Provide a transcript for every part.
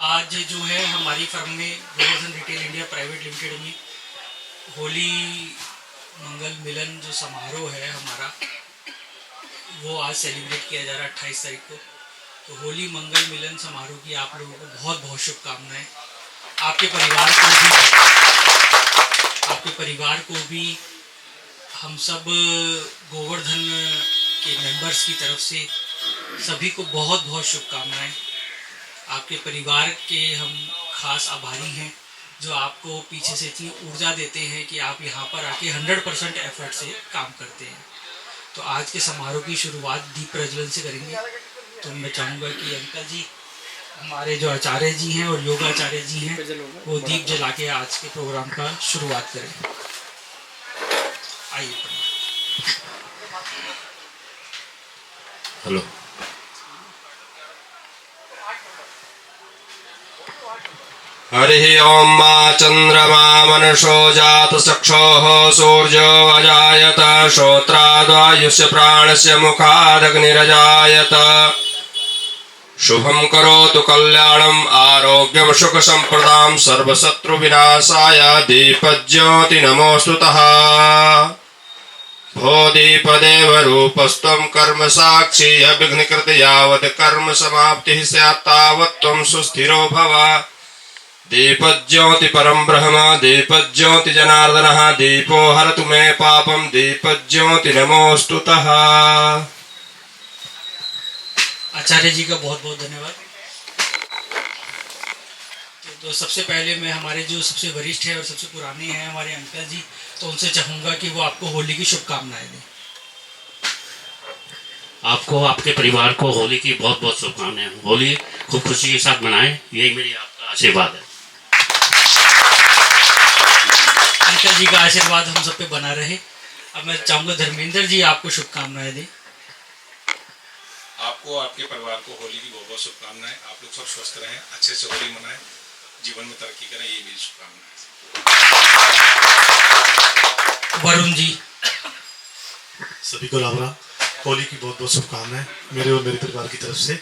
आज जो है हमारी फर्म में Govardhan retail India private limited में होली मंगल मिलन जो समारोह है हमारा, वो आज सेलिब्रेट किया जा रहा है 28 तारीख को। तो होली मंगल मिलन समारोह की आप लोगों को बहुत बहुत शुभकामनाएं। आपके परिवार को भी हम सब गोवर्धन के मेंबर्स की तरफ से सभी को बहुत बहुत शुभकामनाएं। आपके परिवार के हम खास आभारी हैं जो आपको पीछे से इतनी ऊर्जा देते हैं कि आप यहाँ पर आके 100% एफर्ट से काम करते हैं। तो आज के समारोह की शुरुआत दीप प्रज्वलन से करेंगे। तो मैं चाहूँगा कि अंकल जी, हमारे जो आचार्य जी हैं और योगाचार्य जी हैं, वो दीप जला के आज के प्रोग्राम का शुरुआत करें। आइए। हेलो। हरि ओम मा चंद्रमा मनसो जात चक्षोः सूर्यो अजायत श्रोत्राद्वायुष्य प्राणस्य मुखादग्निरजायत शुभं करोतु कल्याणम् आरोग्यं सुख संप्रदां सर्वशत्रु विनाशाय दीपज्योति नमोस्तुतः। भो दीपदेव रूपस्त्वं कर्म साक्षी अविघ्नकृत यावत् कर्म समाप्तिः स्यात् तावत् त्वं सुस्थिरो भव। दीपज्योति परम ब्रह्म दीपज्योति जनार्दनः दीपो हरतु मे पापम दीपज्योति नमोस्तुतः। आचार्य जी का बहुत बहुत धन्यवाद। तो सबसे पहले मैं हमारे जो सबसे वरिष्ठ है और सबसे पुराने हैं हमारे अंकल जी, तो उनसे चाहूँगा कि वो आपको होली की शुभकामनाएं दें। आपको आपके परिवार को होली की बहुत बहुत शुभकामनाएं। होली खूब खुशी के साथ मनाएं, यही मेरी आपका आशीर्वाद है। अंकल जी का आशीर्वाद हम सब पे बना रहे। अब मैं चाहूँगा धर्मेंद्र जी आपको शुभकामनाएं दें। आपको आपके परिवार को होली की बहुत बहुत शुभकामनाएं। आप लोग सब स्वस्थ रहें, अच्छे से होली मनाएं, जीवन में तरक्की करें, ये मेरी शुभकामनाएं। वरुण जी। सभी को राम राम। होली की बहुत बहुत शुभकामनाएं मेरे और मेरे परिवार की तरफ से।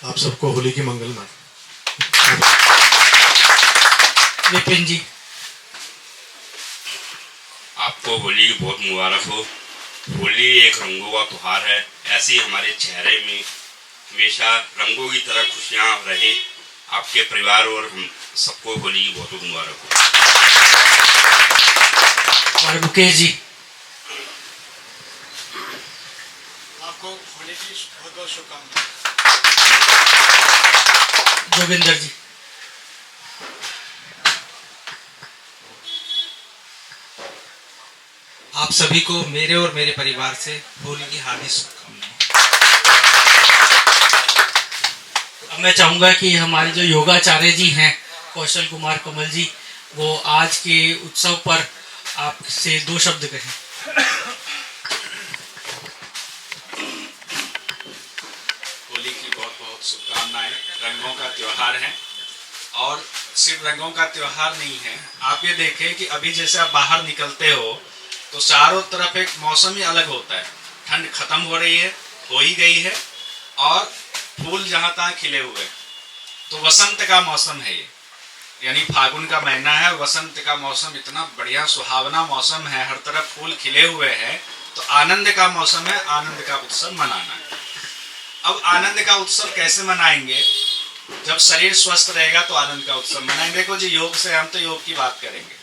आप सबको होली की मंगलमय। विपिन जी। आपको होली की बहुत मुबारक हो। होली एक रंगों का त्योहार है, ऐसे ही हमारे चेहरे में हमेशा रंगों की तरह खुशियां रहे। आपके परिवार और हम सबको होली की बहुत बहुत मुबारक हो। और मुकेश जी। आपको होली की बहुत बहुत शुभकामनाएं। जोगिंदर जी। आप सभी को मेरे और मेरे परिवार से होली की हार्दिक शुभकामनाएं। अब मैं चाहूँगा कि हमारे जो योगाचार्य जी हैं कौशल कुमार कमल जी, वो आज के उत्सव पर आपसे 2 शब्द कहें। होली की बहुत बहुत शुभकामनाएं। रंगों का त्योहार है और सिर्फ रंगों का त्योहार नहीं है। आप ये देखें कि अभी जैसे आप बाहर निकलते हो तो चारों तरफ एक मौसम ही अलग होता है। ठंड खत्म हो रही है, हो ही गई है, और फूल जहाँ तहाँ खिले हुए। तो वसंत का मौसम है ये, यानी फागुन का महीना है, वसंत का मौसम। इतना बढ़िया सुहावना मौसम है, हर तरफ फूल खिले हुए हैं। तो आनंद का मौसम है, आनंद का उत्सव मनाना है। अब आनंद का उत्सव कैसे मनाएंगे? जब शरीर स्वस्थ रहेगा तो आनंद का उत्सव मनाएंगे। देखो जी, योग से हम तो योग की बात करेंगे,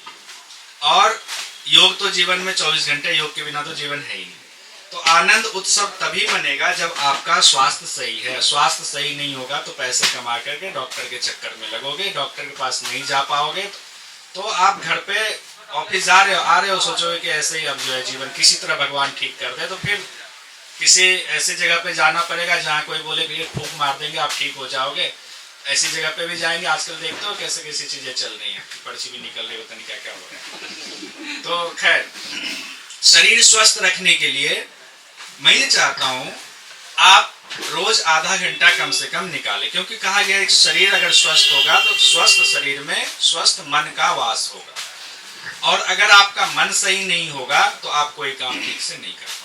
और योग तो जीवन में 24 घंटे, योग के बिना तो जीवन है ही नहीं। तो आनंद उत्सव तभी बनेगा जब आपका स्वास्थ्य सही है। स्वास्थ्य सही नहीं होगा तो पैसे कमा करके डॉक्टर के चक्कर में लगोगे, डॉक्टर के पास नहीं जा पाओगे। तो आप घर पे ऑफिस आ रहे हो, सोचोगे कि ऐसे ही अब जो है जीवन किसी तरह भगवान ठीक कर दे, तो फिर किसी ऐसी जगह पे जाना पड़ेगा जहाँ कोई बोले कि फूंक मार देंगे आप ठीक हो जाओगे। ऐसी जगह पे भी जाएंगे। आजकल देखते हो कैसे कैसी चीजें चल रही हैं, पर्ची भी निकल रही, पता नहीं क्या क्या हो रहा है। तो खैर, शरीर स्वस्थ रखने के लिए मैं ये चाहता हूँ आप रोज आधा घंटा कम से कम निकालें, क्योंकि कहा गया है शरीर अगर स्वस्थ होगा तो स्वस्थ शरीर में स्वस्थ मन का वास होगा, और अगर आपका मन सही नहीं होगा तो आप कोई काम ठीक से नहीं कर पाओगे।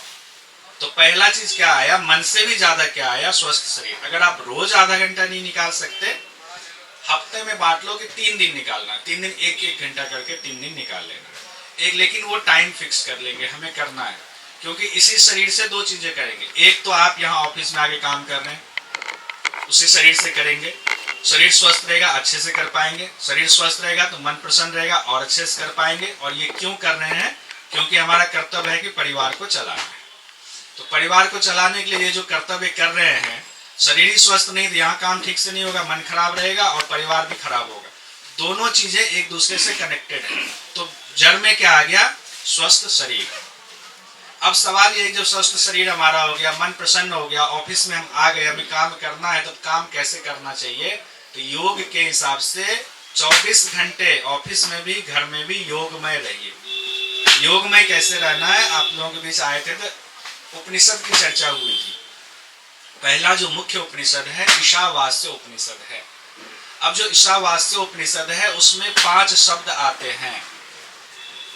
तो पहला चीज क्या आया, मन से भी ज्यादा क्या आया, स्वस्थ शरीर। अगर आप रोज आधा घंटा नहीं निकाल सकते, हफ्ते में बांट लो कि 3 दिन निकालना, 3 दिन 1-1 घंटा करके 3 दिन निकाल लेना एक, लेकिन वो टाइम फिक्स कर लेंगे हमें करना है, क्योंकि इसी शरीर से 2 चीजें करेंगे। एक तो आप यहाँ ऑफिस में आके काम कर रहे हैं, उसी शरीर से करेंगे। शरीर स्वस्थ रहेगा, अच्छे से कर पाएंगे। शरीर स्वस्थ रहेगा तो मन प्रसन्न रहेगा और अच्छे से कर पाएंगे। और ये क्यों कर रहे हैं? क्योंकि हमारा कर्तव्य है कि परिवार को चलाना है। तो परिवार को चलाने के लिए ये जो कर्तव्य कर रहे हैं, शरीर ही स्वस्थ नहीं तो यहाँ काम ठीक से नहीं होगा, मन खराब रहेगा और परिवार भी खराब होगा। दोनों चीजें एक दूसरे से कनेक्टेड है। तो जड़ में क्या आ गया? स्वस्थ शरीर। अब सवाल ये, जब स्वस्थ शरीर हमारा हो गया, मन प्रसन्न हो गया, ऑफिस में हम आ गए, हमें काम करना है, तो काम कैसे करना चाहिए? तो योग के हिसाब से 24 घंटे ऑफिस में भी घर में भी योगमय रहिए। योगमय कैसे रहना है? आप लोगों के बीच आए थे तो उपनिषद की चर्चा हुई थी। पहला जो मुख्य उपनिषद है ईशावास्य उपनिषद है। अब जो ईशावास्य उपनिषद है उसमें 5 शब्द आते हैं।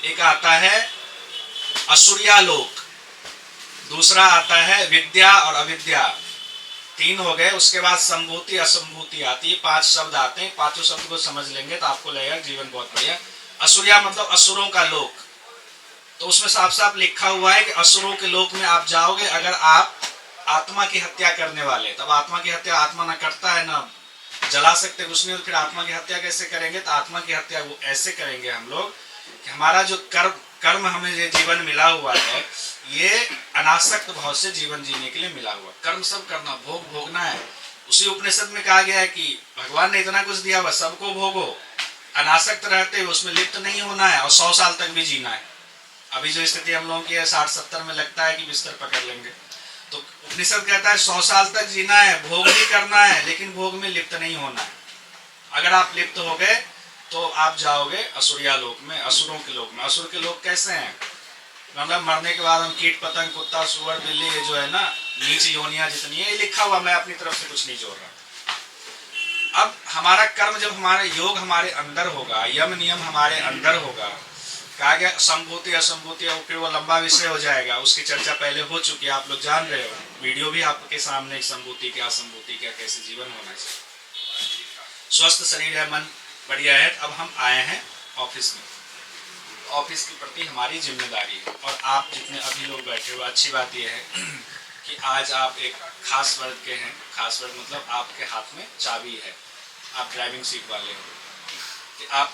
एक आता है असुर्यालोक, दूसरा आता है विद्या और अविद्या, 3 हो गए। उसके बाद संभूति असंभूति आती है, 5 शब्द आते हैं। 5 शब्द को समझ लेंगे तो आपको लगेगा जीवन बहुत बढ़िया। असुर्या मतलब असुरों का लोक, तो उसमें साफ साफ लिखा हुआ है कि असुरों के लोक में आप जाओगे अगर आप आत्मा की हत्या करने वाले। तब आत्मा की हत्या आत्मा ना करता है, ना जला सकते कुछ नहीं, तो फिर आत्मा की हत्या कैसे करेंगे? तो आत्मा की हत्या वो ऐसे करेंगे हम लोग कि हमारा जो कर्म हमें ये जीवन मिला हुआ है, ये अनासक्त भाव से जीवन जीने के लिए मिला हुआ। कर्म सब करना, भोग भोगना है। उसी उपनिषद में कहा गया है कि भगवान ने इतना कुछ दिया हुआ, सबको भोगो, अनासक्त रहते हुए उसमें लिप्त नहीं होना है और 100 साल तक भी जीना है। अभी जो स्थिति हम लोगों की है 60-70 में लगता है कि बिस्तर पकड़ लेंगे, तो उपनिषद कहता है 100 साल तक जीना है, भोग भी करना है, लेकिन भोग में लिप्त नहीं होना है। अगर आप लिप्त हो गए तो आप जाओगे असुरिया लोक में, असुरों के लोक में। असुर के लोग कैसे हैं? मतलब मरने के बाद हम कीट पतंग, कुत्ता, सुअर, बिल्ली, ये जो है ना नीच योनियां जितनी है, ये लिखा हुआ, मैं अपनी तरफ से कुछ नहीं जोड़ रहा। अब हमारा कर्म जब हमारा योग हमारे अंदर होगा, यम नियम हमारे अंदर होगा, कहा गया संभूति असंभूति, फिर वो लंबा विषय हो जाएगा, उसकी चर्चा पहले हो चुकी है, आप लोग जान रहे हो, वीडियो भी आपके सामने, संभूति क्या असंभूति क्या, कैसे जीवन होना चाहिए। स्वस्थ शरीर है, मन बढ़िया है। अब हम आए हैं ऑफिस में, ऑफिस के प्रति हमारी जिम्मेदारी है। और आप जितने अभी लोग बैठे हो, अच्छी बात यह है कि आज आप एक खास वर्ग के हैं। खास वर्ग मतलब आपके हाथ में चाबी है, आप ड्राइविंग सीट वाले हो, कि आप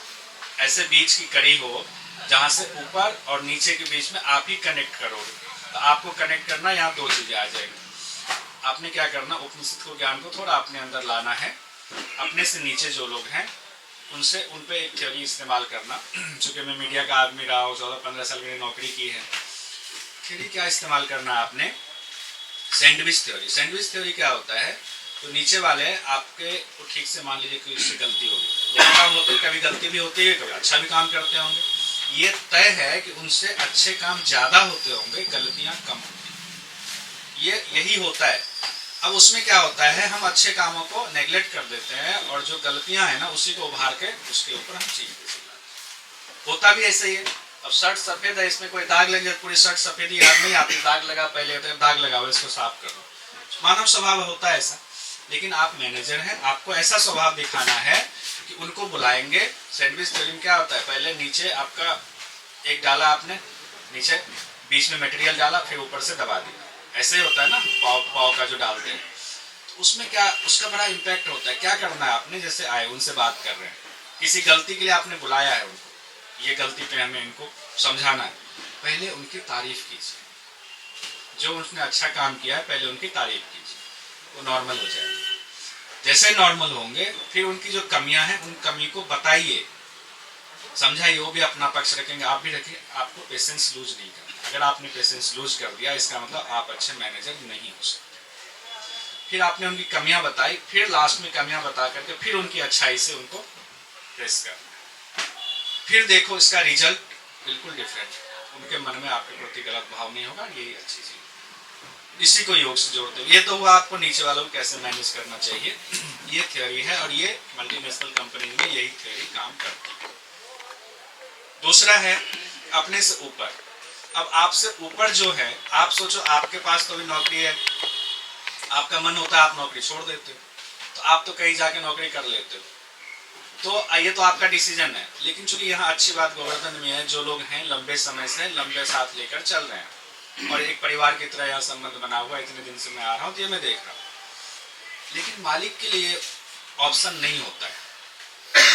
ऐसे बीच की कड़ी हो जहाँ से ऊपर और नीचे के बीच में आप ही कनेक्ट करोगे। तो आपको कनेक्ट करना, यहाँ 2 चीज़ें आ जाएंगी। आपने क्या करना, उपनिषद को ज्ञान को थोड़ा अपने अंदर लाना है। अपने से नीचे जो लोग हैं उनसे, उन पे एक थ्योरी इस्तेमाल करना। चूँकि मैं मीडिया का आदमी रहा हूँ, 14-15 साल मैंने नौकरी की है। थ्योरी क्या इस्तेमाल करना है आपने? Sandwich theory. सैंडविच थ्योरी क्या होता है? तो नीचे वाले आपके को ठीक से मान लीजिए कि उससे गलती होगी, जब काम होते कभी गलती भी होती है, कभी अच्छा भी काम करते होंगे, ये तय है कि उनसे अच्छे काम ज़्यादा होते होंगे, गलतियाँ कम होंगी। ये यही होता है। अब उसमें क्या होता है, हम अच्छे कामों को नेगलेक्ट कर देते हैं और जो गलतियां हैं ना उसी को उभार के उसके ऊपर हम चीज होता भी ऐसे ही है। अब शर्ट सफेद है, इसमें कोई दाग लग जाए, पूरी शर्ट सफेद ही याद नहीं आती, दाग लगा पहले होता है, दाग लगाओ, इसको साफ करो। मानव स्वभाव होता है ऐसा। लेकिन आप मैनेजर हैं, आपको ऐसा स्वभाव दिखाना है कि उनको बुलाएंगे। सैंडविच थ्योरी में क्या होता है, पहले नीचे आपका एक डाला, आपने नीचे बीच में मटेरियल डाला, फिर ऊपर से दबा दिया, ऐसे ही होता है ना पाव का जो डालते हैं। तो उसमें क्या, उसका बड़ा इम्पैक्ट होता है। क्या करना है आपने, जैसे आए उनसे बात कर रहे हैं, किसी गलती के लिए आपने बुलाया है उनको, ये गलती पे हमें इनको समझाना है, पहले उनकी तारीफ कीजिए। जो उसने अच्छा काम किया है पहले उनकी तारीफ कीजिए, वो नॉर्मल हो जाएगा। जैसे नॉर्मल होंगे फिर उनकी जो कमियां हैं उन कमी को बताइए, समझाइए, वो भी अपना पक्ष रखेंगे, आप भी रखिए। आपको पेशेंस लूज नहीं करना। अगर आपने पेशेंस लूज कर दिया इसका मतलब आप अच्छे मैनेजर नहीं हो सकते। फिर आपने उनकी कमियां बताई, फिर लास्ट में कमियां बता करके फिर उनकी अच्छाई से उनको प्रेस करना, फिर देखो इसका रिजल्ट बिल्कुल डिफरेंट है। उनके मन में आपके प्रति गलत भाव नहीं होगा, यही अच्छी चीज। इसी को योग से जोड़ते हुए, ये तो हुआ आपको नीचे वालों को कैसे मैनेज करना चाहिए, ये थ्योरी है और ये मल्टीनेशनल कंपनी में यही थ्योरी काम करती है। दूसरा है अपने से ऊपर। अब आपसे ऊपर जो है, आप सोचो आपके पास तो भी नौकरी है, आपका मन होता है आप नौकरी छोड़ देते हो, तो आप तो कहीं जाके नौकरी कर लेते हो, तो ये तो आपका डिसीजन है, लेकिन चूंकि यहाँ अच्छी बात गोवर्धन में है, जो लोग हैं लंबे समय से लंबे साथ लेकर चल रहे हैं और एक परिवार की तरह यहाँ संबंध बना हुआ है, इतने दिन से मैं आ रहा हूँ तो ये मैं देख रहा हूँ। लेकिन मालिक के लिए ऑप्शन नहीं होता है।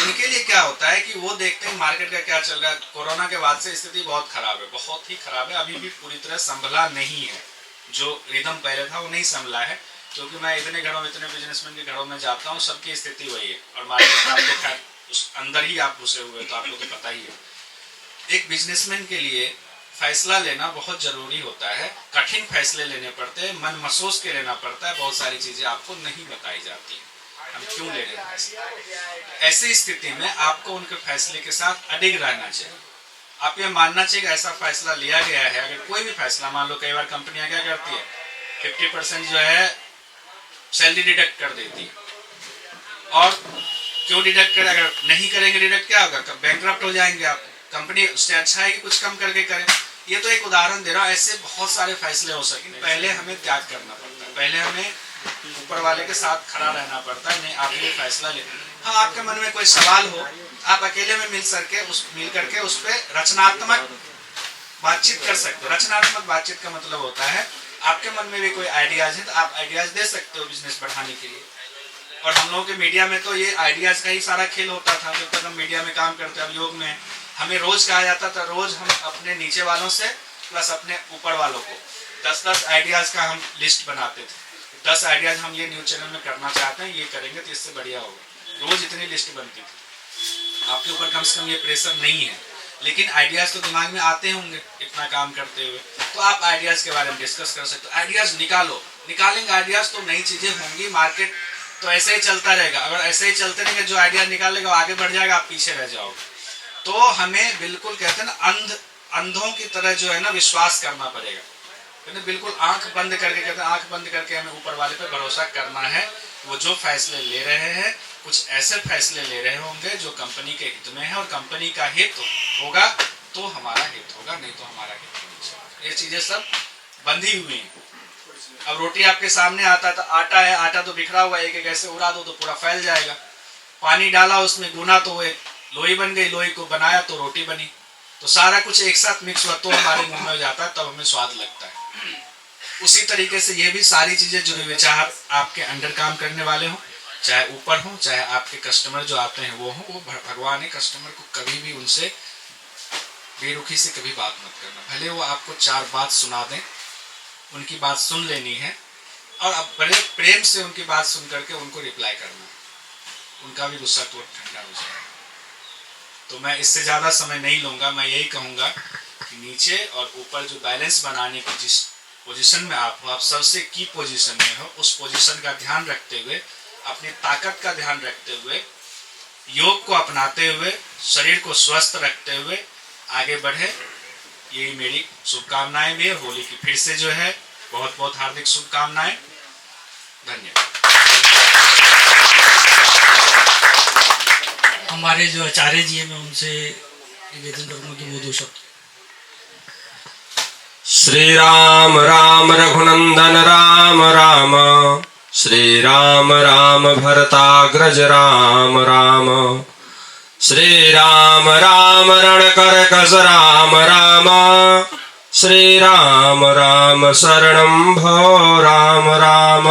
उनके लिए क्या होता है कि वो देखते हैं मार्केट का क्या चल रहा है। कोरोना के बाद से स्थिति बहुत खराब है, बहुत ही खराब है, अभी भी पूरी तरह संभला नहीं है। जो रिदम पहले था वो नहीं संभला है, क्योंकि मैं इतने घरों इतने बिजनेसमैन के घरों में जाता हूँ, सबकी स्थिति वही है। और मार्केट में आपको खैर उस अंदर ही आप घुसे हुए तो आपको तो पता ही है। एक बिजनेसमैन के लिए फैसला लेना बहुत जरूरी होता है, कठिन फैसले लेने पड़ते हैं, मन महसूस के लेना पड़ता है, बहुत सारी चीजें आपको नहीं बताई जाती हैं हम क्यों ले रहे हैं। ऐसी स्थिति में आपको उनके फैसले के साथ अडिग रहना चाहिए। आप ये मानना चाहिए कि ऐसा फैसला लिया गया है। अगर कोई भी फैसला, मान लो कई बार कंपनियां क्या करती है 50% जो है सैलरी डिडक्ट कर देती है। और क्यों डिडक्ट करें? अगर नहीं करेंगे डिडक्ट क्या होगा? बैंकरप्ट हो जाएंगे आप। कंपनी उससे अच्छा है कि कुछ कम करके करें। ये तो एक उदाहरण दे रहा हूँ, ऐसे बहुत सारे फैसले हो सके। पहले हमें त्याग करना पड़ता है, पहले हमें ऊपर वाले के साथ खड़ा रहना पड़ता है। नहीं, आप ये फैसला ले। हाँ, आपके मन में कोई सवाल हो, आप अकेले में मिल करके उस पर रचनात्मक बातचीत कर सकते हो। रचनात्मक बातचीत का मतलब होता है आपके मन में भी कोई आइडियाज है तो आप आइडियाज दे सकते हो बिजनेस बढ़ाने के लिए। और हम लोगों के मीडिया में तो ये आइडियाज का ही सारा खेल होता था जब तक हम मीडिया में काम करते। अब योग में हमें रोज कहा जाता था, रोज हम अपने नीचे वालों से प्लस अपने ऊपर वालों को 10-10 आइडियाज का हम लिस्ट बनाते थे। 10 आइडियाज हम ये न्यूज चैनल में करना चाहते हैं, ये करेंगे तो इससे बढ़िया होगा। रोज इतनी लिस्ट बनती थी। आपके ऊपर कम से कम ये प्रेशर नहीं है, लेकिन आइडियाज तो दिमाग में आते होंगे इतना काम करते हुए, तो आप आइडियाज के बारे में डिस्कस कर सकते हो। आइडियाज निकालेंगे आइडियाज तो नई चीजें होंगी। मार्केट तो ऐसे ही चलता रहेगा। अगर ऐसे ही चलते रहेंगे, जो आइडिया निकालेगा वो आगे बढ़ जाएगा, आप पीछे रह जाओगे। तो हमें बिल्कुल कहते हैं ना, अंधों की तरह जो है ना विश्वास करना पड़ेगा। बिल्कुल आंख बंद करके, कहते हैं आंख बंद करके हमें ऊपर वाले पे भरोसा करना है। वो जो फैसले ले रहे हैं, कुछ ऐसे फैसले ले रहे होंगे जो कंपनी के हित में है, और कंपनी का हित होगा तो हमारा हित होगा, नहीं तो हमारा हित नहीं। ये चीजें सब बंधी हुई हैं। अब रोटी आपके सामने आता है तो आटा है, आटा तो बिखरा हुआ है, एक ऐसे उड़ा दो तो पूरा फैल जाएगा। पानी डाला उसमें, गुना तो वो लोई बन गई, लोई को बनाया तो रोटी बनी। तो सारा कुछ एक साथ मिक्स हुआ तो हमारे मुंह में जाता है, तब हमें स्वाद लगता है। उसी तरीके से ये भी सारी चीजें जुड़ी हुई, चाहे आपके अंडर काम करने वाले हों, चाहे ऊपर हो, चाहे आपके कस्टमर जो आते हैं वो हो, वो भगवान है। कस्टमर को कभी भी उनसे बेरुखी से कभी बात मत करना। भले वो आपको 4 बात सुना दें, उनकी बात सुन लेनी है और अब बड़े प्रेम से उनकी बात सुन करके उनको रिप्लाई करना, उनका भी गुस्सा तो ठंडा हो जाएगा। तो मैं इससे ज़्यादा समय नहीं लूँगा। मैं यही कहूँगा कि नीचे और ऊपर जो बैलेंस बनाने की जिस पोजीशन में आप हो, आप सबसे की पोजीशन में हो, उस पोजीशन का ध्यान रखते हुए, अपनी ताकत का ध्यान रखते हुए, योग को अपनाते हुए, शरीर को स्वस्थ रखते हुए आगे बढ़े, यही मेरी शुभकामनाएं भी है। होली की फिर से जो है बहुत बहुत हार्दिक शुभकामनाएं। धन्यवाद। हमारे जो आचार्य जी हैं, मैं उनसे निवेदन करूंगा कि वो 2 शब्द। श्री राम राम रघुनंदन राम राम, श्री राम राम भरताग्रज राम राम, श्री राम राम रणकर कस राम राम, श्री राम राम शरणं भो राम राम।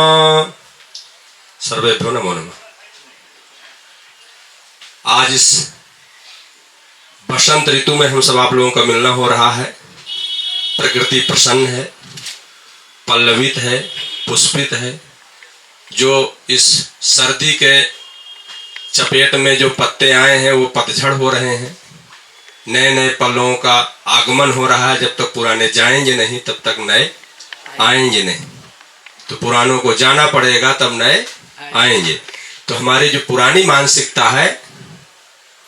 सर्वेभ्यो नमो नमः। आज इस बसंत ऋतु में हम सब आप लोगों का मिलना हो रहा है। प्रकृति प्रसन्न है, पल्लवित है, पुष्पित है। जो इस सर्दी के चपेट में जो पत्ते आए हैं वो पतझड़ हो रहे हैं। नए नए पल्लों का आगमन हो रहा है। जब तक पुराने जाएंगे नहीं तब तक नए आएंगे नहीं। तो पुरानों को जाना पड़ेगा तब नए आएंगे। तो हमारी जो पुरानी मानसिकता है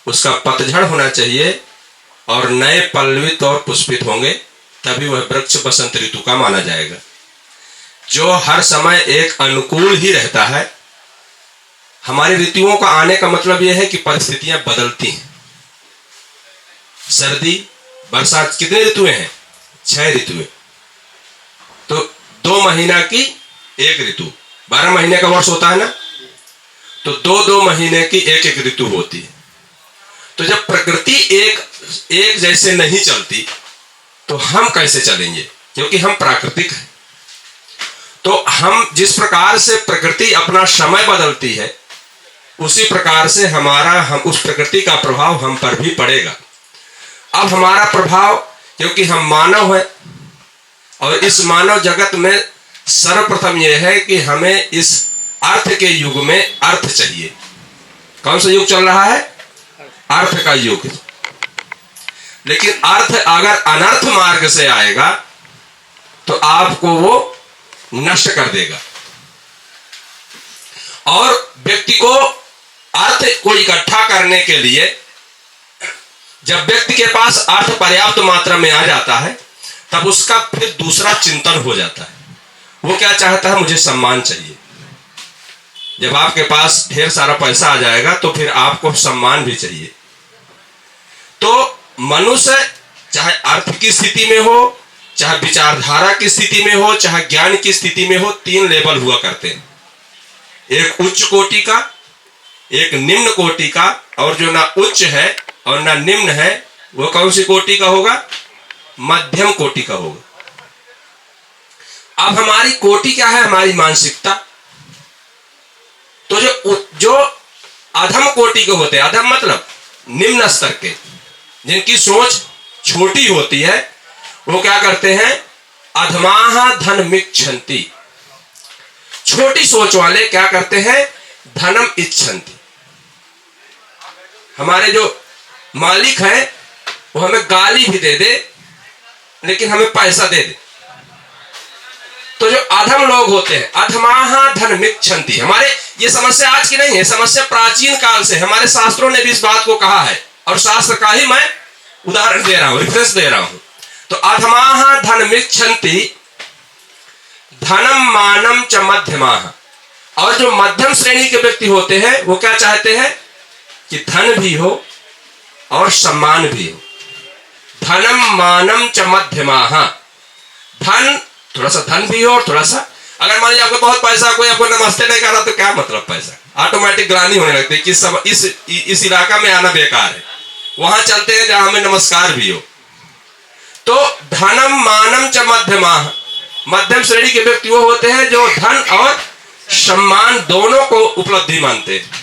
उसका पतझड़ होना चाहिए और नए पल्लवित और पुष्पित होंगे, तभी वह वृक्ष बसंत ऋतु का माना जाएगा। जो हर समय एक अनुकूल ही रहता है। हमारी ऋतुओं का आने का मतलब यह है कि परिस्थितियां बदलती हैं। सर्दी, बरसात, कितने ऋतुएं हैं? 6 ऋतुएं। तो 2 महीना की एक ऋतु, 12 महीने का वर्ष होता है ना, तो 2-2 महीने की एक ऋतु होती है। तो जब प्रकृति एक जैसे नहीं चलती तो हम कैसे चलेंगे, क्योंकि हम प्राकृतिक हैं। तो हम जिस प्रकार से प्रकृति अपना समय बदलती है, उसी प्रकार से हम उस प्रकृति का प्रभाव हम पर भी पड़ेगा। अब हमारा प्रभाव, क्योंकि हम मानव हैं और इस मानव जगत में सर्वप्रथम यह है कि हमें इस अर्थ के युग में अर्थ चाहिए। कौन सा युग चल रहा है? अर्थ का युग। लेकिन अर्थ अगर अनर्थ मार्ग से आएगा तो आपको वो नष्ट कर देगा। और व्यक्ति को अर्थ को इकट्ठा करने के लिए जब व्यक्ति के पास अर्थ पर्याप्त मात्रा में आ जाता है, तब उसका फिर दूसरा चिंतन हो जाता है। वो क्या चाहता है? मुझे सम्मान चाहिए। जब आपके पास ढेर सारा पैसा आ जाएगा तो फिर आपको सम्मान भी चाहिए। तो मनुष्य चाहे अर्थ की स्थिति में हो, चाहे विचारधारा की स्थिति में हो, चाहे ज्ञान की स्थिति में हो, 3 लेवल हुआ करते हैं। एक उच्च कोटि का, एक निम्न कोटि का, और जो ना उच्च है और ना निम्न है वो कौन सी कोटि का होगा? मध्यम कोटि का होगा। अब हमारी कोटि क्या है? हमारी मानसिकता। तो जो अधम कोटि के होते हैं, अधम मतलब निम्न स्तर के, जिनकी सोच छोटी होती है, वो क्या करते हैं? अधमाह धनमिच्छन्ति। छोटी सोच वाले क्या करते हैं? धनम इच्छन्ति। हमारे जो मालिक है वो हमें गाली भी दे दे लेकिन हमें पैसा दे दे। तो जो अधम लोग होते हैं, अधमाह धनमिच्छन्ति। हमारे ये समस्या आज की नहीं है, समस्या प्राचीन काल से। हमारे शास्त्रों ने भी इस बात को कहा है और शास्त्र का ही मैं उदाहरण दे रहा हूं, रेफरेंस दे रहा हूं। तो अधमाह धनमिच्छन्ति धनम मानम च मध्यमाः। और जो मध्यम श्रेणी के व्यक्ति होते हैं वो क्या चाहते हैं? कि धन भी हो और सम्मान भी हो। धनम मानम च मध्यमाः। धन, थोड़ा सा धन भी हो और थोड़ा सा, अगर मान लीजिए आपको बहुत पैसा, कोई आपको नमस्ते नहीं कर रहा तो क्या मतलब? पैसा ऑटोमेटिक ग्लानि होने लगती है कि इस इलाका में आना बेकार है, वहां चलते हैं जहां हमें नमस्कार भी हो। तो धनम मानम च मध्यमाः। मध्यम श्रेणी के व्यक्ति वो होते हैं जो धन और सम्मान दोनों को उपलब्धि मानते हैं।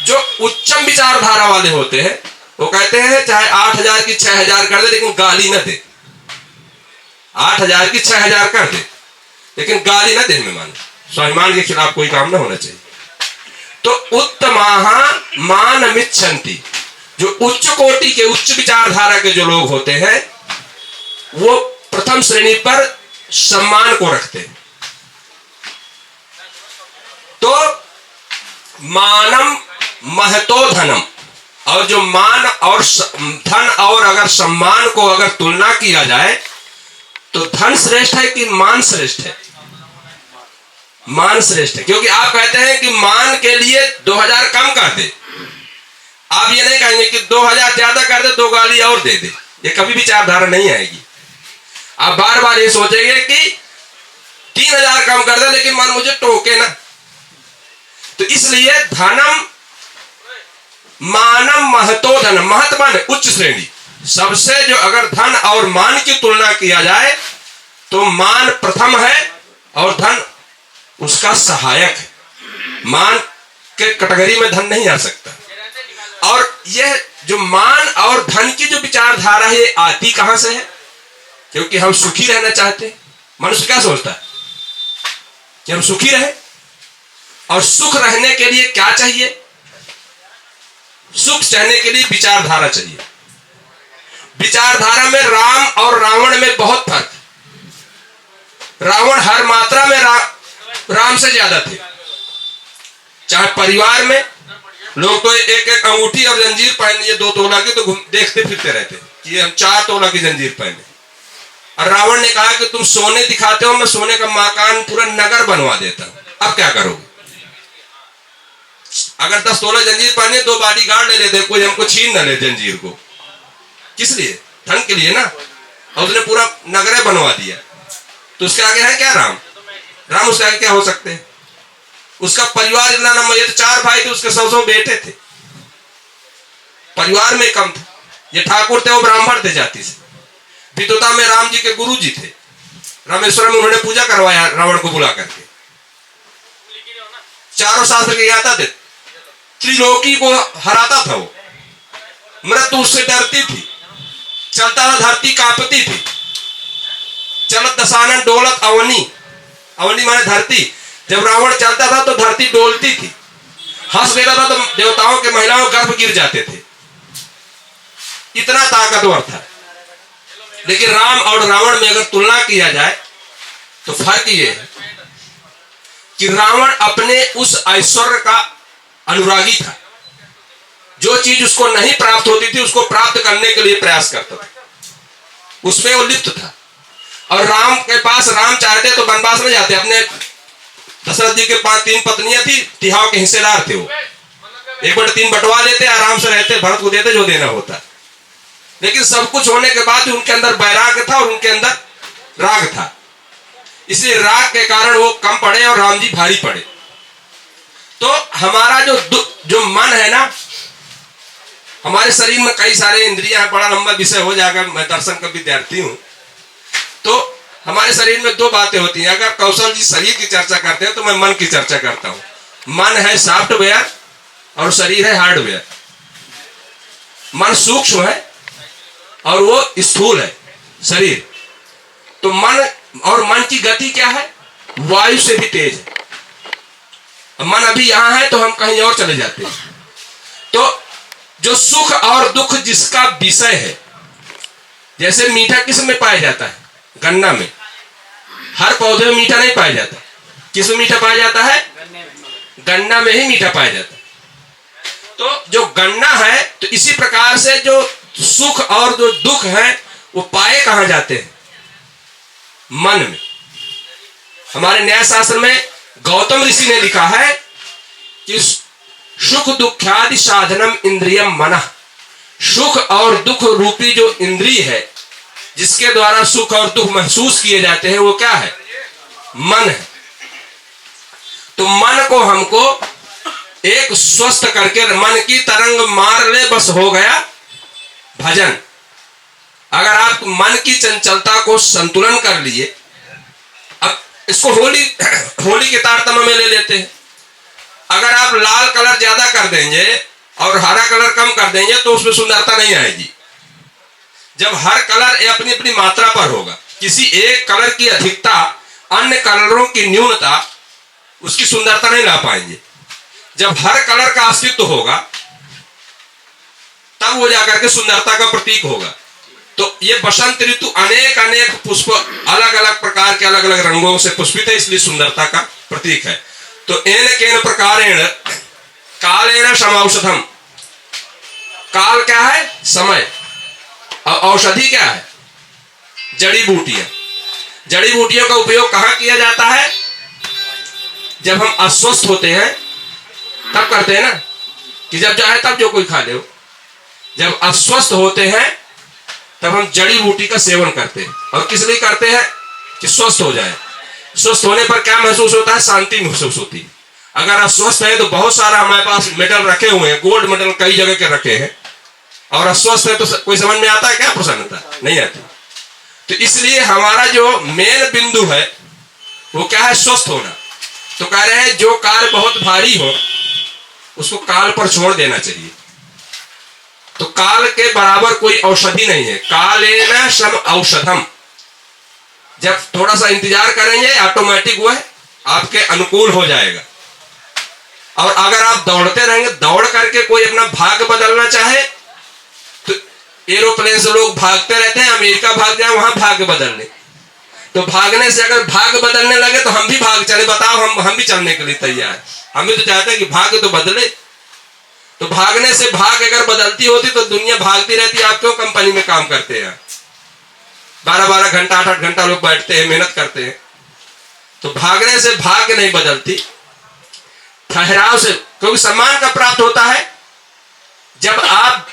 जो उच्चम विचारधारा वाले होते हैं वो कहते हैं चाहे 8,000 की 6,000 कर दे लेकिन गाली न दे। 8,000 की 6,000 कर दे लेकिन गाली न दे। में स्वाभिमान के खिलाफ कोई काम ना होना चाहिए। तो उत्तमाः मानमिच्छन्ति। जो उच्च कोटि के, उच्च विचारधारा के जो लोग होते हैं वो प्रथम श्रेणी पर सम्मान को रखते हैं। तो मानम महतो धनम। और जो मान और धन और अगर सम्मान को अगर तुलना किया जाए तो धन श्रेष्ठ है कि मान श्रेष्ठ है? मान श्रेष्ठ है, क्योंकि आप कहते हैं कि मान के लिए 2,000 कम कर दे। आप ये नहीं कहेंगे कि 2,000 ज्यादा कर दे, 2 गाली और दे दे। ये कभी विचारधारा नहीं आएगी। आप बार बार ये सोचेंगे कि 3,000 कम कर दे लेकिन मान मुझे टोके ना। तो इसलिए धनम मानम महतो धनम। महत माने उच्च श्रेणी। सबसे जो अगर धन और मान की तुलना किया जाए तो मान प्रथम है और धन उसका सहायक है। मान के कैटेगरी में धन नहीं आ सकता। और यह जो मान और धन की जो विचारधारा है आती कहां से है? क्योंकि हम सुखी रहना चाहते हैं। मनुष्य क्या सोचता है? कि हम सुखी रहे। और सुख रहने के लिए क्या चाहिए? सुख चाहने के लिए विचारधारा चाहिए। विचारधारा में राम और रावण में बहुत फर्क। रावण हर मात्रा में राम से ज्यादा थे। चाहे परिवार में लोग तो एक एक अंगूठी और जंजीर पहन लिए 2 तोला की, तो देखते फिरते रहते कि ये हम 4 तोला की जंजीर पहने। और रावण ने कहा कि तुम सोने दिखाते हो, मैं सोने का मकान पूरा नगर बनवा देता हूं। अब क्या करोगे? अगर 10 तोला जंजीर पहने 2 बॉडीगार्ड ले लेते, कोई हमको छीन न ले जंजीर को। किस लिए? धन के लिए ना। और उसने पूरा नगरे बनवा दिया। तो उसके आगे है क्या? राम। राम उसके आगे क्या हो सकते हैं? उसका परिवार इतना लंबा, ये तो 4 भाई थे, उसके 100 बेटे थे। परिवार में कम था। ये ठाकुर थे, वो ब्राह्मण थे जाति से। विदुता में राम जी के गुरु जी थे। रामेश्वरम में उन्होंने पूजा करवाया रावण को बुला करके। चारों शास्त्र के ज्ञाता थे। त्रिलोकी को हराता था वो। मृत्यु उससे डरती थी। चलता था धरती कांपती थी। चलत दशानन डोलत अवनी, अवनी माने धरती। जब रावण चलता था तो धरती डोलती थी। हंस देता था तो देवताओं के महिलाओं गर्भ गिर जाते थे। इतना ताकतवर था। लेकिन राम और रावण में अगर तुलना किया जाए तो फर्क ये है कि रावण अपने उस ऐश्वर्य का अनुरागी था। जो चीज उसको नहीं प्राप्त होती थी उसको प्राप्त करने के लिए प्रयास करता था, उसमें वो लिप्त था। और राम के पास, राम चाहते तो वनवास में जाते। अपने दशरथ जी के पास 3 पत्नियां थी, तिहाव के हिस्सेदार थे वो। 1/3 बंटवा लेते, आराम से रहते, भरत को देते जो देना होता। लेकिन सब कुछ होने के बाद उनके अंदर वैराग्य था और उनके अंदर राग था। इसलिए राग के कारण वो कम पड़े और राम जी भारी पड़े। तो हमारा जो मन है ना, हमारे शरीर में कई सारे इंद्रियां हैं। बड़ा लंबा विषय हो जाएगा, मैं दर्शन का विद्यार्थी हूं। तो हमारे शरीर में 2 बातें होती हैं। अगर कौशल जी शरीर की चर्चा करते हैं तो मैं मन की चर्चा करता हूं। मन है सॉफ्टवेयर और शरीर है हार्डवेयर। मन सूक्ष्म है और वो स्थूल है शरीर। तो मन और मन की गति क्या है? वायु से भी तेज है। मन अभी यहां है तो हम कहीं और चले जाते हैं। तो जो सुख और दुख जिसका विषय है, जैसे मीठा किस में पाया जाता है? गन्ना में। हर पौधे में मीठा नहीं पाया जाता। किस में मीठा पाया जाता है? गन्ना में ही मीठा पाया जाता है। तो जो गन्ना है, तो इसी प्रकार से जो सुख और जो दुख है वो पाए कहां जाते हैं? मन में। हमारे न्याय शास्त्र में गौतम ऋषि ने लिखा है कि सुख दुख्यादि साधनम इंद्रियम मनः। सुख और दुख रूपी जो इंद्रिय है, जिसके द्वारा सुख और दुख महसूस किए जाते हैं, वो क्या है? मन है। तो मन को हमको एक स्वस्थ करके, मन की तरंग मार ले, बस हो गया भजन। अगर आप मन की चंचलता को संतुलन कर लिए, अब इसको होली के तारतम्य में ले लेते हैं। अगर आप लाल कलर ज्यादा कर देंगे और हरा कलर कम कर देंगे तो उसमें सुंदरता नहीं आएगी। जब हर कलर अपनी अपनी मात्रा पर होगा, किसी एक कलर की अधिकता अन्य कलरों की न्यूनता उसकी सुंदरता नहीं ला पाएंगे। जब हर कलर का अस्तित्व होगा तब वो जाकर के सुंदरता का प्रतीक होगा। तो ये बसंत ऋतु अनेक अनेक पुष्प अलग अलग प्रकार के अलग अलग रंगों से पुष्पित है, इसलिए सुंदरता का प्रतीक है। तो एन केन प्रकारेण कालेन समौषधम। काल क्या है? समय। और औषधि क्या है? जड़ी बूटियां। जड़ी बूटियों का उपयोग कहां किया जाता है? जब हम अस्वस्थ होते हैं तब करते हैं ना, कि जब चाहे तब जो कोई खा ले। जब अस्वस्थ होते हैं तब हम जड़ी बूटी का सेवन करते हैं। और किस लिए करते हैं? कि स्वस्थ हो जाए। स्वस्थ होने पर क्या महसूस होता है? शांति महसूस होती है। अगर अस्वस्थ है तो बहुत सारा हमारे पास मेडल रखे हुए हैं, गोल्ड मेडल कई जगह के रखे हैं, और अस्वस्थ है तो कोई समझ में आता है क्या? प्रसन्नता नहीं आती। तो इसलिए हमारा जो मेन बिंदु है वो क्या है? स्वस्थ होना। तो कह रहे हैं जो कार्य बहुत भारी हो उसको काल पर छोड़ देना चाहिए। तो काल के बराबर कोई औषधि नहीं है। कालेन सम औषधम। जब थोड़ा सा इंतजार करेंगे ऑटोमेटिक वो है आपके अनुकूल हो जाएगा। और अगर आप दौड़ते रहेंगे, दौड़ करके कोई अपना भाग्य बदलना चाहे तो एरोप्लेन से लोग भागते रहते हैं, अमेरिका भाग जाए वहां भाग्य बदलने। तो भागने से अगर भाग्य बदलने लगे तो हम भी भाग चले। बताओ, हम भी चलने के लिए तैयार हैं। हम भी तो चाहते हैं कि भाग्य तो बदले। तो भागने से भाग्य अगर बदलती होती तो दुनिया भागती रहती। आप क्यों कंपनी में काम करते हैं? 12-12 घंटा 8-8 घंटा लोग बैठते हैं, मेहनत करते हैं। तो भागने से भाग्य नहीं बदलती, ठहराव से। क्योंकि सम्मान कब प्राप्त होता है? जब आप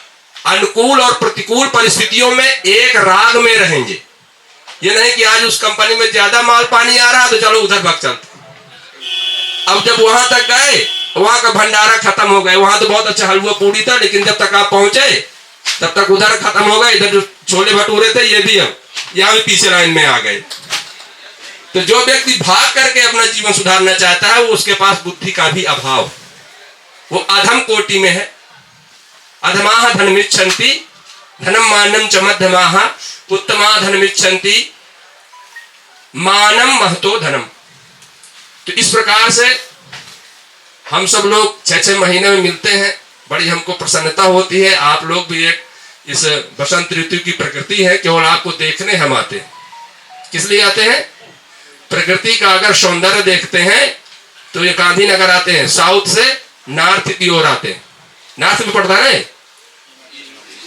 अनुकूल और प्रतिकूल परिस्थितियों में एक राग में रहेंगे। ये नहीं कि आज उस कंपनी में ज्यादा माल पानी आ रहा तो चलो उधर भाग चलते। अब जब वहां तक गए वहां का भंडारा खत्म हो गए। वहां तो बहुत अच्छा हलवा पूड़ी था, लेकिन जब तक आप पहुंचे तब तक उधर खत्म हो गए। इधर जो छोले भटूरे थे ये भी अब यहाँ भी पीछे लाइन में आ गए। तो जो व्यक्ति भाग करके अपना जीवन सुधारना चाहता है, वो उसके पास बुद्धि का भी अभाव, वो अधम कोटि में है। अधमाह धनमिच्छन्ति धनम मानम च मध्यमाः उत्तमा धनमिच्छन्ति मानम महतो धनम। तो इस प्रकार से हम सब लोग 6-6 महीने में मिलते हैं, बड़ी हमको प्रसन्नता होती है। आप लोग भी एक इस बसंत ऋतु की प्रकृति है, केवल आपको देखने हम आते हैं। किस लिए आते हैं? प्रकृति का अगर सौंदर्य देखते हैं तो ये गांधीनगर आते हैं, साउथ से नॉर्थ की ओर आते हैं। नॉर्थ में पड़ता है,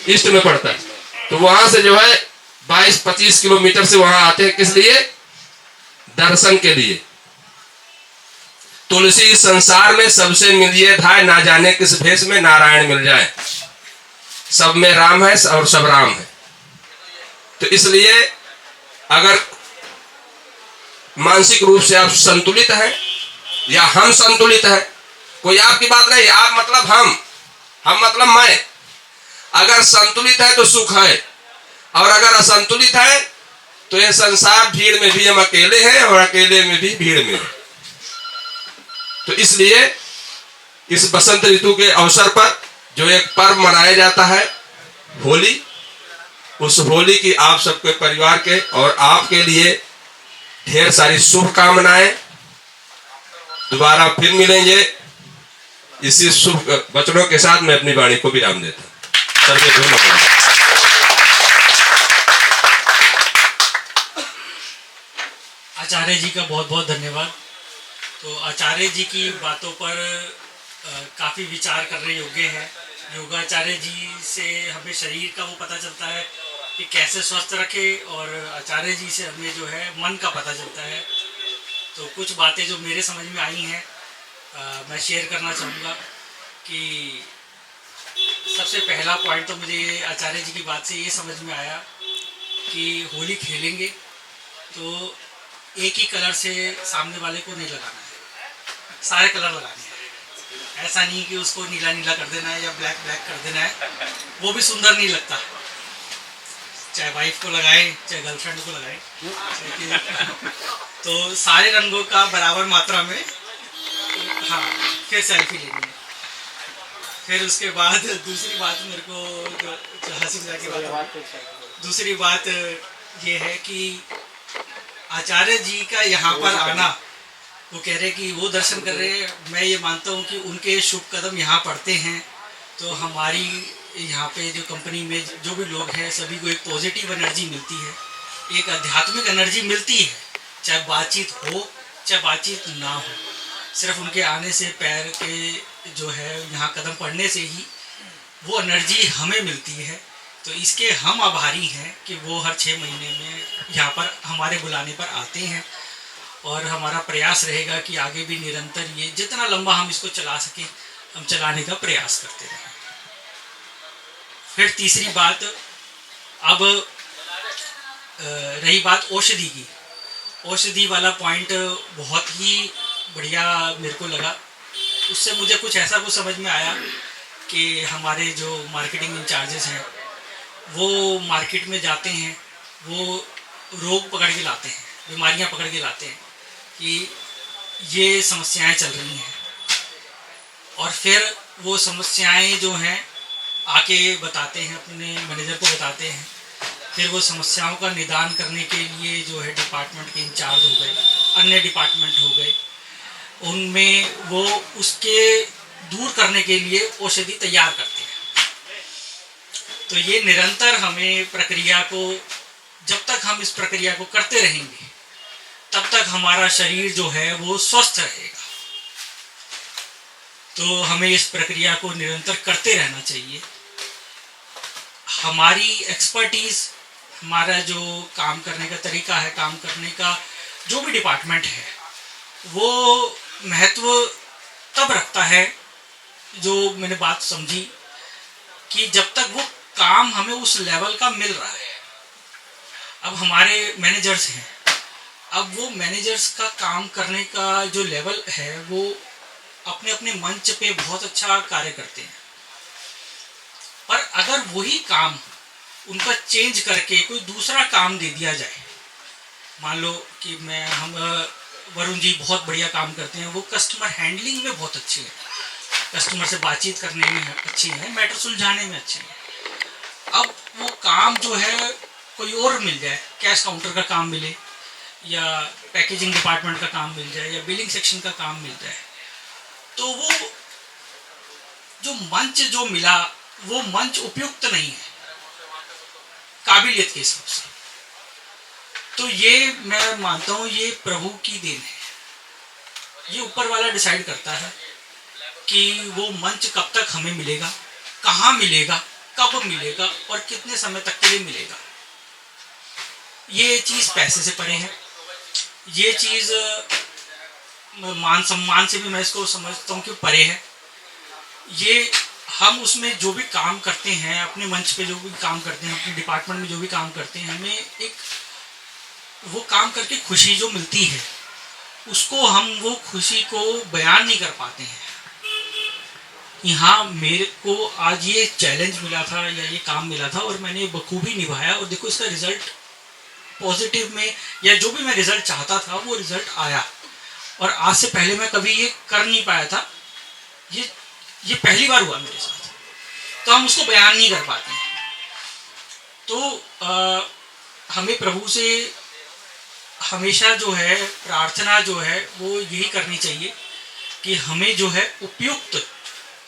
ईस्ट में पड़ता है, तो वहां से जो है 22-25 किलोमीटर से वहां आते हैं। किस लिए? दर्शन के लिए। तुलसी इस संसार में सबसे मिलिए धाय, ना जाने किस भेष में नारायण मिल जाए। सब में राम है और सब राम है। तो इसलिए अगर मानसिक रूप से आप संतुलित हैं या हम संतुलित हैं, कोई आपकी बात नहीं, आप मतलब हम मतलब मैं। अगर संतुलित है तो सुख है, और अगर असंतुलित है तो ये संसार भीड़ में भी हम अकेले हैं और अकेले में भी भीड़ में है। तो इसलिए इस बसंत ऋतु के अवसर पर जो एक पर्व मनाया जाता है होली, उस होली की आप सबके परिवार के और आपके लिए ढेर सारी शुभकामनाएं। दोबारा फिर मिलेंगे। इसी शुभ वचनों के साथ मैं अपनी वाणी को विराम देता हूं। सर्वे भलो मंगलम। आचार्य जी का बहुत बहुत धन्यवाद। तो आचार्य जी की बातों पर काफ़ी विचार करने योग्य है। योगाचार्य जी से हमें शरीर का वो पता चलता है कि कैसे स्वस्थ रखे, और आचार्य जी से हमें जो है मन का पता चलता है। तो कुछ बातें जो मेरे समझ में आई हैं मैं शेयर करना चाहूँगा। कि सबसे पहला पॉइंट तो मुझे आचार्य जी की बात से ये समझ में आया कि होली खेलेंगे तो एक ही कलर से सामने वाले को नहीं लगाना है, सारे कलर लगाने हैं। ऐसा नहीं कि उसको नीला नीला कर देना है या ब्लैक ब्लैक कर देना है, वो भी सुंदर नहीं लगता। चाहे वाइफ को लगाए चाहे गर्लफ्रेंड को लगाए, तो सारे रंगों का बराबर मात्रा में। हाँ, फिर सेल्फी लेनी है। फिर उसके बाद दूसरी बात मेरे को जो हंसी मजाक की बात, दूसरी बात ये है कि आचार्य जी का यहाँ पर आना, वो कह रहे कि वो दर्शन कर रहे हैं, मैं ये मानता हूँ कि उनके शुभ कदम यहाँ पड़ते हैं तो हमारी यहाँ पे जो कंपनी में जो भी लोग हैं सभी को एक पॉजिटिव एनर्जी मिलती है, एक आध्यात्मिक एनर्जी मिलती है। चाहे बातचीत हो चाहे बातचीत ना हो, सिर्फ उनके आने से पैर के जो है यहाँ कदम पड़ने से ही वो एनर्जी हमें मिलती है। तो इसके हम आभारी हैं कि वो हर 6 महीने में यहाँ पर हमारे बुलाने पर आते हैं, और हमारा प्रयास रहेगा कि आगे भी निरंतर ये जितना लंबा हम इसको चला सकें हम चलाने का प्रयास करते रहें। फिर तीसरी बात, अब रही बात औषधि की। औषधि वाला पॉइंट बहुत ही बढ़िया मेरे को लगा। उससे मुझे कुछ ऐसा कुछ समझ में आया कि हमारे जो मार्केटिंग इंचार्जेस हैं वो मार्केट में जाते हैं, वो रोग पकड़ के लाते हैं, बीमारियां पकड़ के लाते हैं कि ये समस्याएं चल रही हैं, और फिर वो समस्याएं जो हैं आके बताते हैं, अपने मैनेजर को बताते हैं। फिर वो समस्याओं का निदान करने के लिए जो है डिपार्टमेंट के इंचार्ज हो गए, अन्य डिपार्टमेंट हो गए, उनमें वो उसके दूर करने के लिए औषधि तैयार करते हैं। तो ये निरंतर हमें प्रक्रिया को, जब तक हम इस प्रक्रिया को करते रहेंगे तब तक हमारा शरीर जो है वो स्वस्थ रहेगा। तो हमें इस प्रक्रिया को निरंतर करते रहना चाहिए। हमारी एक्सपर्टीज, हमारा जो काम करने का तरीका है, काम करने का जो भी डिपार्टमेंट है, वो महत्व तब रखता है, जो मैंने बात समझी, कि जब तक वो काम हमें उस लेवल का मिल रहा है। अब हमारे मैनेजर्स हैं, अब वो मैनेजर्स का काम करने का जो लेवल है वो अपने अपने मंच पे बहुत अच्छा कार्य करते हैं, पर अगर वही काम उनका चेंज करके कोई दूसरा काम दे दिया जाए, मान लो कि हम वरुण जी बहुत बढ़िया काम करते हैं, वो कस्टमर हैंडलिंग में बहुत अच्छे हैं, कस्टमर से बातचीत करने में अच्छी हैं, मैटर सुलझाने में अच्छे हैं। अब वो काम जो है कोई और मिल जाए, कैश काउंटर का काम मिले या पैकेजिंग डिपार्टमेंट का काम मिल जाए या बिलिंग सेक्शन का काम मिल जाए, तो वो जो मंच जो मिला वो मंच उपयुक्त नहीं है काबिलियत के हिसाब से। तो ये मैं मानता हूँ ये प्रभु की देन है, ये ऊपर वाला डिसाइड करता है कि वो मंच कब तक हमें मिलेगा, कहाँ मिलेगा, कब मिलेगा और कितने समय तक के लिए मिलेगा। ये चीज़ पैसे से परे है, ये चीज़ मान सम्मान से भी मैं इसको समझता हूँ कि परे है। ये हम उसमें जो भी काम करते हैं, अपने मंच पे जो भी काम करते हैं, अपने डिपार्टमेंट में जो भी काम करते हैं, हमें एक वो काम करके खुशी जो मिलती है उसको हम वो खुशी को बयान नहीं कर पाते हैं कि हाँ मेरे को आज ये चैलेंज मिला था या ये काम मिला था और मैंने बखूबी निभाया और देखो इसका रिजल्ट पॉजिटिव में, या जो भी मैं रिजल्ट चाहता था वो रिजल्ट आया। और आज से पहले मैं कभी ये कर नहीं पाया था, ये पहली बार हुआ मेरे साथ, तो हम उसको बयान नहीं कर पाते हैं। तो हमें प्रभु से हमेशा जो है प्रार्थना जो है वो यही करनी चाहिए कि हमें जो है उपयुक्त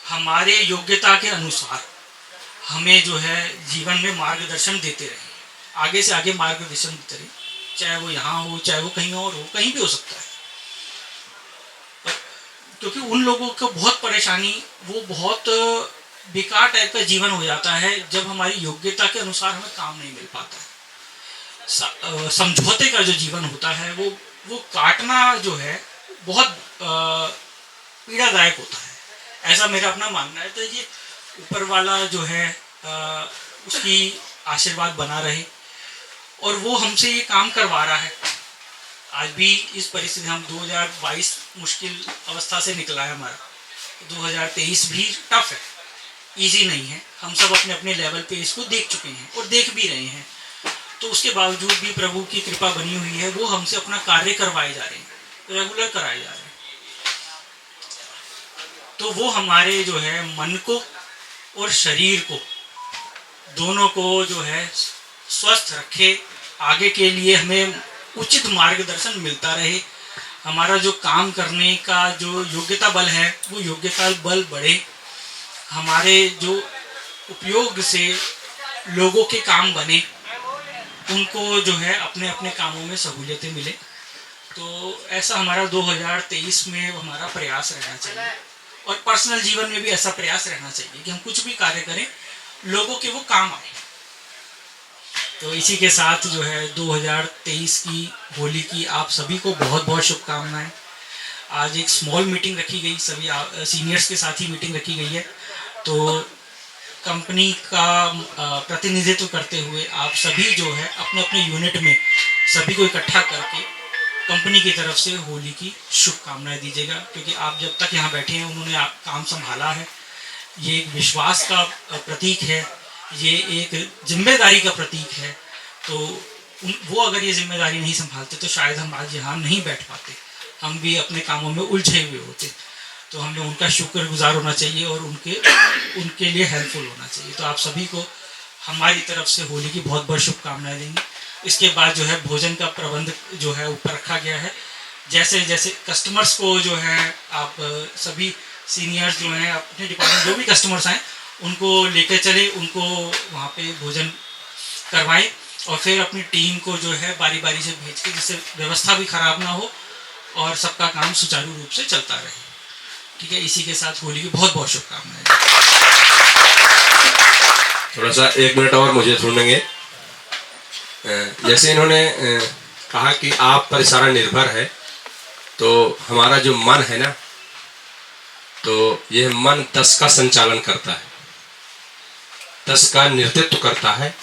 हमारे योग्यता के अनुसार हमें जो है जीवन में मार्गदर्शन देते रहे, आगे से आगे मार्गदर्शन देते रहे, चाहे वो यहाँ हो चाहे वो कहीं और हो, कहीं भी हो सकता है। क्योंकि उन लोगों को बहुत परेशानी, वो बहुत बेकार टाइप का जीवन हो जाता है जब हमारी योग्यता के अनुसार हमें काम नहीं मिल पाता है। समझौते का जो जीवन होता है वो काटना जो है बहुत पीड़ादायक होता है, ऐसा मेरा अपना मानना है। तो ये ऊपर वाला जो है उसकी आशीर्वाद बना रहे और वो हमसे ये काम करवा रहा है। आज भी इस परिस्थिति, हम 2022 मुश्किल अवस्था से निकला है हमारा, 2023 भी टफ है, इजी नहीं है। हम सब अपने अपने लेवल पे इसको देख चुके हैं और देख भी रहे हैं, तो उसके बावजूद भी प्रभु की कृपा बनी हुई है, वो हमसे अपना कार्य करवाए जा रहे हैं, रेगुलर कराए जा रहे हैं। तो वो हमारे जो है मन को और शरीर को दोनों को जो है स्वस्थ रखे, आगे के लिए हमें उचित मार्गदर्शन मिलता रहे, हमारा जो काम करने का जो योग्यता बल है वो योग्यता बल बढ़े, हमारे जो उपयोग से लोगों के काम बने, उनको जो है अपने अपने कामों में सहूलियतें मिले। तो ऐसा हमारा 2023 में हमारा प्रयास रहना चाहिए और पर्सनल जीवन में भी ऐसा प्रयास रहना चाहिए कि हम कुछ भी कार्य करें लोगों के वो काम आए। तो इसी के साथ जो है 2023 की होली की आप सभी को बहुत बहुत शुभकामनाएं। आज एक स्मॉल मीटिंग रखी गई, सभी सीनियर्स के साथ ही मीटिंग रखी गई है। तो कंपनी का प्रतिनिधित्व करते हुए आप सभी जो है अपने अपने यूनिट में सभी को इकट्ठा करके कंपनी की तरफ से होली की शुभकामनाएं दीजिएगा, क्योंकि आप जब तक यहाँ बैठे हैं उन्होंने काम संभाला है। ये एक विश्वास का प्रतीक है, ये एक जिम्मेदारी का प्रतीक है। तो वो अगर ये जिम्मेदारी नहीं संभालते तो शायद हम आज यहाँ नहीं बैठ पाते, हम भी अपने कामों में उलझे हुए होते। तो हमें उनका शुक्रगुजार होना चाहिए और उनके लिए हेल्पफुल होना चाहिए। तो आप सभी को हमारी तरफ से होली की बहुत बहुत शुभकामनाएं देंगे। इसके बाद जो है भोजन का प्रबंध जो है ऊपर रखा गया है। जैसे जैसे कस्टमर्स को जो है आप सभी सीनियर्स जो हैं अपने डिपार्टमेंट जो भी कस्टमर्स आए उनको लेकर चले, उनको वहाँ पे भोजन करवाएं और फिर अपनी टीम को जो है बारी बारी से भेज के, जिससे व्यवस्था भी खराब ना हो और सबका काम सुचारू रूप से चलता रहे। ठीक है, इसी के साथ होली की बहुत बहुत शुभकामनाएं। थोड़ा सा 1 मिनट और मुझे सुनेंगे। जैसे इन्होंने कहा कि आप पर सारा निर्भर है, तो हमारा जो मन है ना, तो यह मन 10 का संचालन करता है, 10 का नेतृत्व करता है।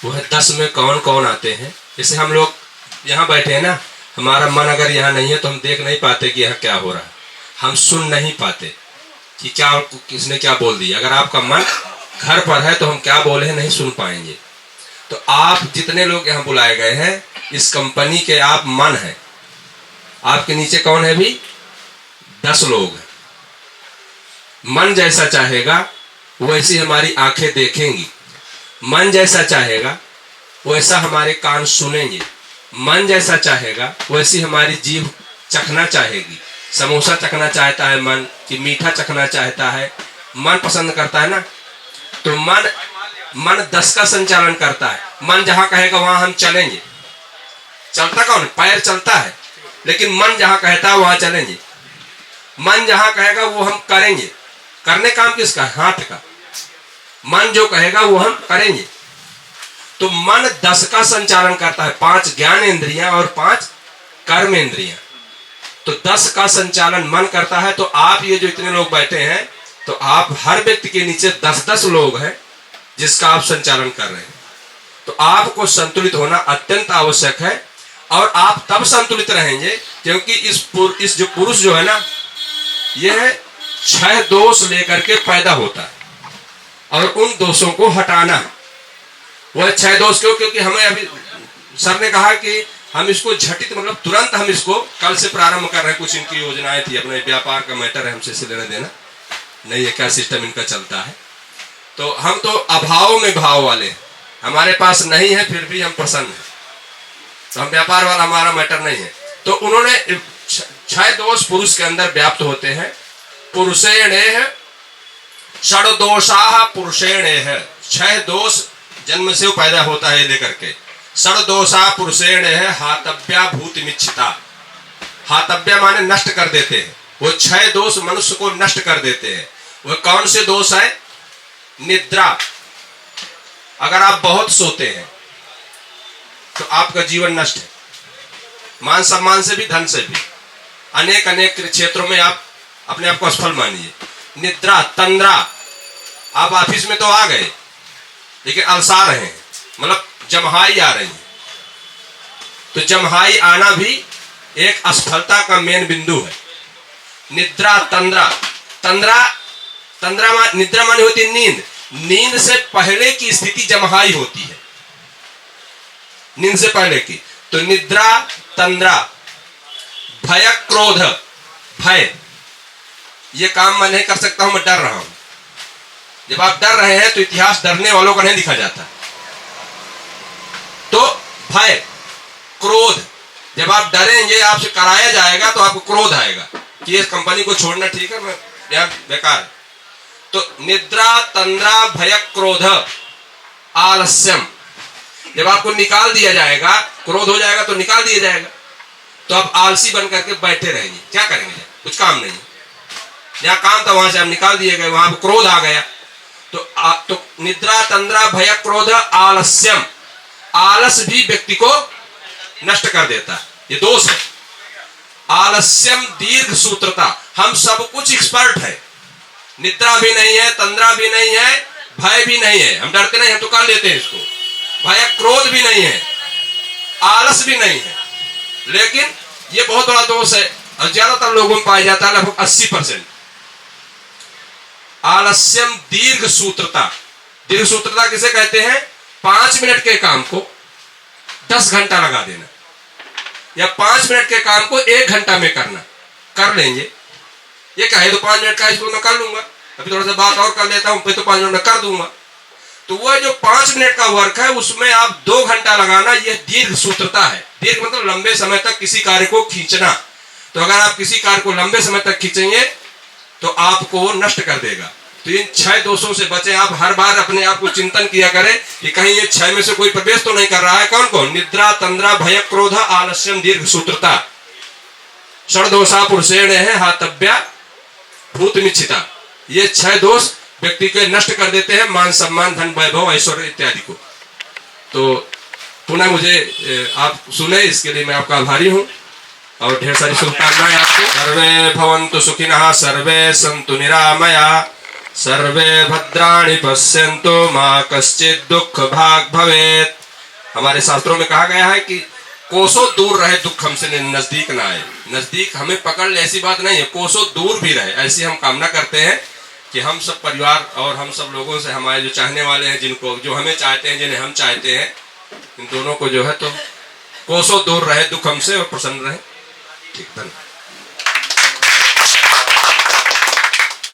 वह 10 में कौन कौन आते हैं। जैसे हम लोग यहाँ बैठे हैं ना, हमारा मन अगर यहाँ नहीं है तो हम देख नहीं पाते कि यहाँ क्या हो रहा है। हम सुन नहीं पाते कि क्या किसने क्या बोल दिया। अगर आपका मन घर पर है तो हम क्या बोले हैं नहीं सुन पाएंगे। तो आप जितने लोग यहाँ बुलाए गए हैं, इस कंपनी के आप मन हैं। आपके नीचे कौन है भी? 10 लोग हैं। मन जैसा चाहेगा वैसी हमारी आंखें देखेंगी, मन जैसा चाहेगा वैसा हमारे कान सुनेंगे, मन जैसा चाहेगा वैसी हमारी जीभ चखना चाहेगी। समोसा चखना चाहता है मन, कि मीठा चखना चाहता है, मन पसंद करता है ना। तो मन 10 का संचालन करता है। मन जहां कहेगा वहां हम चलेंगे। चलता कौन? पैर चलता है, लेकिन मन जहां कहता है वहां चलेंगे। मन जहां कहेगा वो हम करेंगे। करने काम किसका? हाथ का। मन जो कहेगा वो हम करेंगे। तो मन 10 का संचालन करता है, 5 ज्ञान इंद्रियां और 5 कर्म इंद्रियां। तो 10 का संचालन मन करता है। तो आप ये जो इतने लोग बैठे हैं, तो आप हर व्यक्ति के नीचे 10-10 लोग हैं जिसका आप संचालन कर रहे हैं। तो आपको संतुलित होना अत्यंत आवश्यक है। और आप तब संतुलित रहेंगे क्योंकि इस जो पुरुष जो है ना, यह 6 दोष लेकर के पैदा होता है और उन दोषों को हटाना है। वह 6 दोष क्यों? क्योंकि हमें अभी सर ने कहा कि हम इसको झटित मतलब तुरंत हम इसको कल से प्रारंभ कर रहे हैं। कुछ इनकी योजनाएं थी, अपने व्यापार का मैटर है, हमसे इसे लेना देना नहीं है, क्या सिस्टम इनका चलता है। तो हम तो अभाव में भाव वाले हैं, हमारे पास नहीं है फिर भी हम प्रसन्न हैं। तो हम व्यापार वाला, हमारा मैटर नहीं है। तो उन्होंने 6 दोष पुरुष के अंदर व्याप्त होते हैं। पुरुषेणेह षड्दोषाः पुरुषेणेह, 6 दोष जन्म से पैदा होता है लेकर के। षड्दोषा पुरुषेणेह हातव्या भूतिमिच्छिता। हातव्या माने नष्ट कर देते हैं। वो 6 दोष मनुष्य को नष्ट कर देते हैं। वह कौन से दोष है? निद्रा। अगर आप बहुत सोते हैं तो आपका जीवन नष्ट है, मान सम्मान से भी, धन से भी, अनेक अनेक क्षेत्रों में आप अपने आप को असफल मानिए। निद्रा, तंद्रा, आप ऑफिस में तो आ गए लेकिन अलसा रहे हैं, मतलब जमहाई आ रही है। तो जमहाई आना भी एक असफलता का मेन बिंदु है। निद्रा, तंद्रा। निद्रा मानी होती नींद। नींद से पहले की स्थिति जमहाई होती है, नींद से पहले की। तो निद्रा, तंद्रा। भय, क्रोध। भय, ये काम मैं नहीं कर सकता हूं, मैं डर रहा हूं। जब आप डर रहे हैं तो इतिहास डरने वालों का नहीं लिखा जाता। तो भय, क्रोध। जब आप डरेंगे, आपसे कराया जाएगा तो आपको क्रोध आएगा कि इस कंपनी को छोड़ना ठीक है, मैं यार बेकार। तो निद्रा, तंद्रा, भय, क्रोध, आलस्यम। जब आपको निकाल दिया जाएगा, क्रोध हो जाएगा तो निकाल दिया जाएगा, तो आप आलसी बन करके बैठे रहेंगे। क्या करेंगे? कुछ काम नहीं। जहां काम था वहां से आप निकाल दिए गए, वहां पर क्रोध आ गया। तो निद्रा, तंद्रा, भय, क्रोध, आलस्यम। आलस भी व्यक्ति को नष्ट कर देता है, ये दोष है। आलस्यम, दीर्घ सूत्रता। हम सब कुछ एक्सपर्ट है, निद्रा भी नहीं है, तंद्रा भी नहीं है, भय भी नहीं है, हम डरते नहीं, हम तो कर लेते हैं इसको। भय, क्रोध भी नहीं है, आलस भी नहीं है। लेकिन ये बहुत बड़ा दोष है और ज्यादातर लोगों में पाया जाता है, लगभग 80%। आलस्यम, दीर्घ सूत्रता। दीर्घ सूत्रता किसे कहते हैं? 5 मिनट के काम को 10 घंटा लगा देना, या 5 मिनट के काम को 1 घंटा में करना। कर लेंगे, ये कहे तो 5 मिनट का इसको मैं कर लूंगा, अभी थोड़ा सा बात और कर लेता हूं, फिर तो 5 मिनट में कर दूंगा। तो वह जो 5 मिनट का वर्क है उसमें आप 2 घंटा लगाना, यह दीर्घ सूत्रता है। दीर्घ मतलब लंबे समय तक किसी कार्य को खींचना। तो अगर आप किसी कार्य को लंबे समय तक खींचेंगे तो आपको नष्ट कर देगा। तो इन 6 दोषों से बचे। आप हर बार अपने आप को चिंतन किया करें कि कहीं ये 6 में से कोई प्रवेश तो नहीं कर रहा है। कौन कौन? निद्रा, तंद्रा, भय, क्रोध, आलस्यम, दीर्घ सूत्रता। षड्दोषा पुरुषेणेह हातव्या भूतिमिच्छिता। ये 6 दोष व्यक्ति को नष्ट कर देते हैं, मान सम्मान, धन, वैभव, ऐश्वर्य इत्यादि को। तो पुनः मुझे आप सुने, इसके लिए मैं आपका आभारी हूं और ढेर सारी शुभकामनाएं आपको। सर्वे भवन्तु सुखिनः, सर्वे सन्तु निरामया, सर्वे भद्राणि पश्यन्तु मा कश्चित् दुःख भाग् भवेत्। हमारे शास्त्रों में कहा गया है कि कोसों दूर रहे, दुख हमसे नजदीक ना आए। नजदीक हमें पकड़ ले ऐसी बात नहीं है, कोसों दूर भी रहे, ऐसी हम कामना करते हैं कि हम सब परिवार और हम सब लोगों से, हमारे जो चाहने वाले हैं, जिनको जो हमें चाहते हैं, जिन्हें हम चाहते हैं, इन दोनों को जो है तो कोसों दूर रहे दुख हमसे और प्रसन्न रहे। ठीक, धन्यवाद।